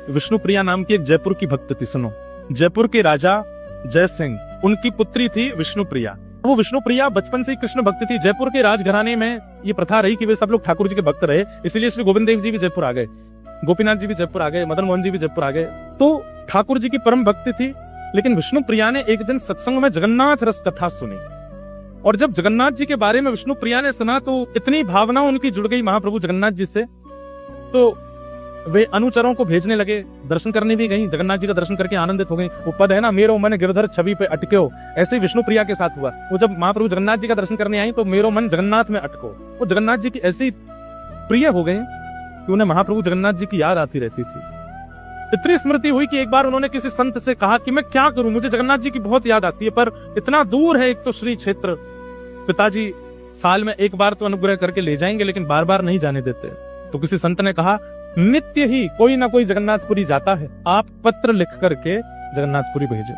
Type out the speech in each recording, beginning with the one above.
विष्णुप्रिया नाम की एक जयपुर की भक्त थी। सुनो, जयपुर के राजा जय सिंह, उनकी पुत्री थी विष्णुप्रिया। वो विष्णुप्रिया बचपन से ही कृष्ण भक्त थी। जयपुर के राजघराने में ये प्रथा रही कि वे सब लोग ठाकुर जी के भक्त रहे, इसलिए श्री गोविंद देव जी भी जयपुर आ गए, गोपीनाथ जी भी जयपुर आ गए, मदन मोहन जी भी जयपुर आ गए। तो ठाकुर जी की परम भक्ति थी। लेकिन विष्णुप्रिया ने एक दिन सत्संग में जगन्नाथ रस कथा सुनी, और जब जगन्नाथ जी के बारे में विष्णुप्रिया ने सुना तो इतनी भावना उनकी जुड़ गई महाप्रभु जगन्नाथ जी से, तो वे अनुचरों को भेजने लगे। दर्शन करने भी गई, जगन्नाथ जी का दर्शन करके आनंदित हो गई। वो पद है ना, मेरो मन गिरधर छवि पे अटक्यो, ऐसे ही विष्णुप्रिया के साथ हुआ। वो जब महाप्रभु जगन्नाथ जी का दर्शन करने आई तो मेरो मन जगन्नाथ में अटको। वो जगन्नाथ जी की ऐसी प्रिय हो गए कि उन्हें महाप्रभु जगन्नाथ जी की याद आती रहती थी। इतनी स्मृति हुई कि एक बार उन्होंने किसी संत से कहा कि मैं क्या करूं, मुझे जगन्नाथ जी की बहुत याद आती है, पर इतना दूर है, एक तो श्री क्षेत्र, पिताजी साल में एक बार तो अनुग्रह करके ले जाएंगे लेकिन बार बार नहीं जाने देते। तो किसी संत ने कहा, नित्य ही कोई ना कोई जगन्नाथपुरी जाता है, आप पत्र लिख करके जगन्नाथपुरी भेजें।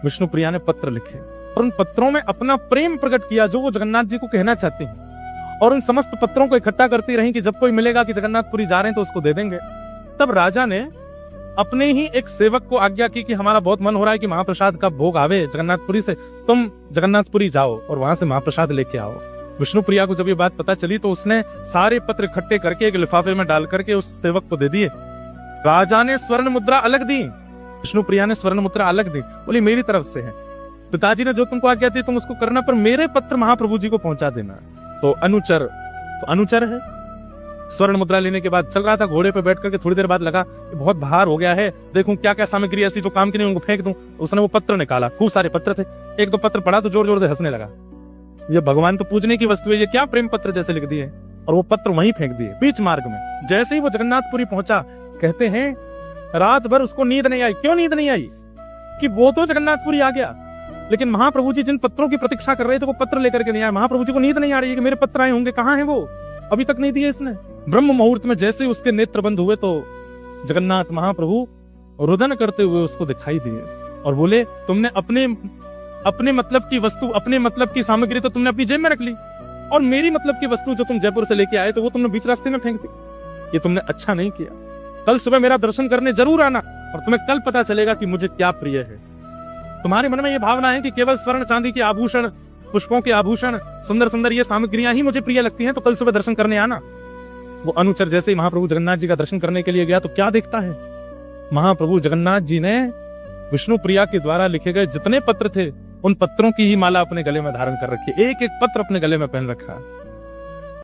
विष्णुप्रिया ने पत्र लिखे और उन पत्रों में अपना प्रेम प्रकट किया जो वो जगन्नाथ जी को कहना चाहती हैं, और उन समस्त पत्रों को इकट्ठा करती रही कि जब कोई मिलेगा कि जगन्नाथपुरी जा रहे हैं तो उसको दे देंगे। तब राजा ने अपने ही एक सेवक को आज्ञा की कि हमारा बहुत मन हो रहा है कि महाप्रसाद का भोग आवे जगन्नाथपुरी से, तुम जगन्नाथपुरी जाओ और वहां से महाप्रसाद लेके आओ। विष्णुप्रिया को जब ये बात पता चली तो उसने सारे पत्र इकट्ठे करके एक लिफाफे में डाल करके उस सेवक को दे दिए। राजा ने स्वर्ण मुद्रा अलग दी, विष्णुप्रिया ने स्वर्ण मुद्रा अलग दी, बोली मेरी तरफ से है, पिताजी ने जो तुमको आज्ञा दी तुम उसको करना, पर मेरे पत्र महाप्रभु जी को पहुंचा देना। तो अनुचर है। स्वर्ण मुद्रा लेने के बाद चल रहा था घोड़े पे बैठ करके, थोड़ी देर बाद लगा बहुत भार हो गया है, देखूं क्या क्या सामग्री ऐसी जो काम की नहीं उनको फेंक दूं। उसने वो पत्र निकाला, खूब सारे पत्र थे, एक दो पत्र पढ़ा तो जोर जोर से हंसने लगा। ये भगवान तो पूजने की वस्तु है, ये क्या प्रेम पत्र जैसे लिख दिए, और वो पत्र वहीं फेंक दिए बीच मार्ग में। जैसे ही वो जगन्नाथपुरी पहुंचा, कहते हैं रात भर उसको नींद नहीं आई। क्यों नींद नहीं आई? कि वो तो जगन्नाथपुरी आ गया, लेकिन महाप्रभु जी जिन पत्रों की प्रतीक्षा कर रहे थे वो पत्र लेकर के नहीं आए। महाप्रभु जी को नींद नहीं आ रही है कि मेरे पत्र आए होंगे, कहाँ है वो, अभी तक नहीं दिए इसने। ब्रह्म मुहूर्त में जैसे उसके नेत्र बंद हुए तो जगन्नाथ महाप्रभु रुदन करते हुए उसको दिखाई दिए और बोले, तुमने अपने मतलब की वस्तु, अपने मतलब की सामग्री तो तुमने अपनी जेब में रख ली, और मेरी मतलब की वस्तु जो तुम जयपुर से लेके आए तो वो तुमने बीच रास्ते में फेंक दी। ये तुमने अच्छा नहीं किया। कल सुबह मेरा दर्शन करने जरूर आना और तुम्हें कल पता चलेगा कि मुझे क्या प्रिय है। तुम्हारे मन में ये भावना है कि केवल स्वर्ण चांदी के आभूषण, पुष्पों के आभूषण, सुंदर सुंदर ये सामग्रियां ही मुझे प्रिय लगती हैं, तो कल सुबह दर्शन करने आना। वो अनुचर जैसे ही महाप्रभु जगन्नाथ जी का दर्शन करने के लिए गया तो क्या देखता है, महाप्रभु जगन्नाथ जी ने विष्णुप्रिया के द्वारा लिखे गए जितने पत्र थे उन पत्रों की ही माला अपने गले में धारण कर रखी, एक एक पत्र अपने गले में पहन रखा।